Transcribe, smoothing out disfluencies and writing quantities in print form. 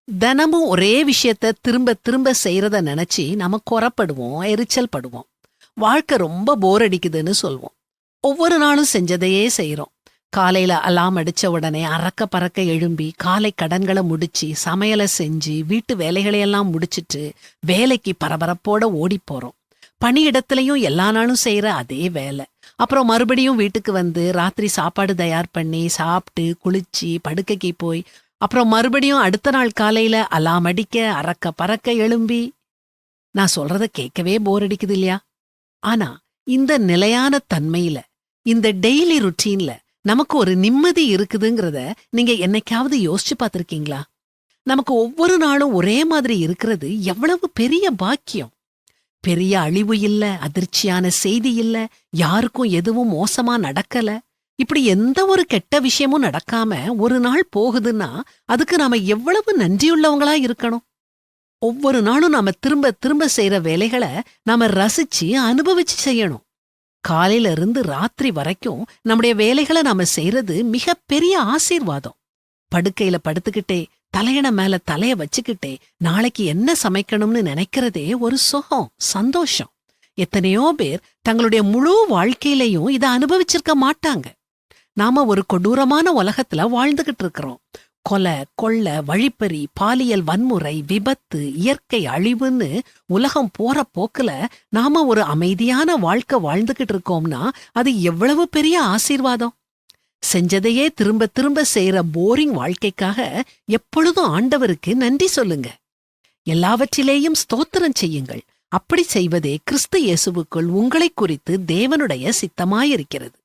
தினமும் ஒரே விஷயத்த திரும்ப திரும்ப செய்யறத நினைச்சு நாம குறப்படுவோம், எரிச்சல் படுவோம். வாழ்க்கை ரொம்ப போர் அடிக்குதுன்னு சொல்வோம். ஒவ்வொரு நாளும் செஞ்சதையே செய்யறோம். காலையில அலாம் அடிச்ச உடனே அரக்க பறக்க எழும்பி காலை கடன்களை முடிச்சு சமையலை செஞ்சு வீட்டு வேலைகளையெல்லாம் முடிச்சிட்டு வேலைக்கு பரபரப்போட ஓடி போறோம். பணியிடத்திலையும் எல்லா நாளும் செய்யற அதே வேலை. அப்புறம் மறுபடியும் வீட்டுக்கு வந்து ராத்திரி சாப்பாடு தயார் பண்ணி சாப்பிட்டு குளிச்சு படுக்கைக்கு போய் அப்புறம் மறுபடியும் அடுத்த நாள் காலையில அலாம் அடிக்க அரக்க பறக்க எழும்பி. நான் சொல்றத கேட்கவே போர் அடிக்குது இல்லையா? ஆனா இந்த நிலையான தன்மையில, இந்த டெய்லி ருட்டீன்ல நமக்கு ஒரு நிம்மதி இருக்குதுங்கிறத நீங்க என்னைக்காவது யோசிச்சு பார்த்திருக்கீங்களா? நமக்கு ஒவ்வொரு நாளும் ஒரே மாதிரி இருக்கிறது எவ்வளவு பெரிய பாக்கியம். பெரிய அழிவு இல்ல, அதிர்ச்சியான செய்தி இல்ல, யாருக்கும் எதுவும் மோசமா நடக்கல, இப்படி எந்த ஒரு கெட்ட விஷயமும் நடக்காம ஒரு நாள் போகுதுன்னா அதுக்கு நாம எவ்வளவு நன்றியுள்ளவங்களா இருக்கணும். ஒவ்வொரு நாளும் நாம திரும்ப திரும்ப செய்யற வேலைகளை நாம ரசிச்சு அனுபவிச்சு செய்யணும். காலையில இருந்து ராத்திரி வரைக்கும் நம்முடைய வேலைகளை நாம செய்யறது மிக பெரிய ஆசீர்வாதம். படுக்கையில படுத்துக்கிட்டே தலையண மேல தலைய வச்சுக்கிட்டே நாளைக்கு என்ன சமைக்கணும்னு நினைக்கிறதே ஒரு சுகம், சந்தோஷம். எத்தனையோ பேர் தங்களுடைய முழு வாழ்க்கையிலையும் இதை அனுபவிச்சிருக்க மாட்டாங்க. நாம ஒரு கொடூரமான உலகத்துல வாழ்ந்துகிட்டு இருக்கிறோம். கொலை, கொள்ளை, வழிப்பறி, பாலியல் வன்முறை, விபத்து, இயற்கை அழிவுன்னு உலகம் போற போக்குல நாம ஒரு அமைதியான வாழ்க்கை வாழ்ந்துகிட்டு இருக்கோம்னா அது எவ்வளவு பெரிய ஆசீர்வாதம். செஞ்சதையே திரும்ப திரும்ப செய்யற போரிங் வாழ்க்கைக்காக எப்பொழுதும் ஆண்டவருக்கு நன்றி சொல்லுங்க. எல்லாவற்றிலேயும் ஸ்தோத்திரம் செய்யுங்கள். அப்படி செய்வதே கிறிஸ்து இயேசுவுக்குள் உங்களை குறித்து தேவனுடைய சித்தமாயிருக்கிறது.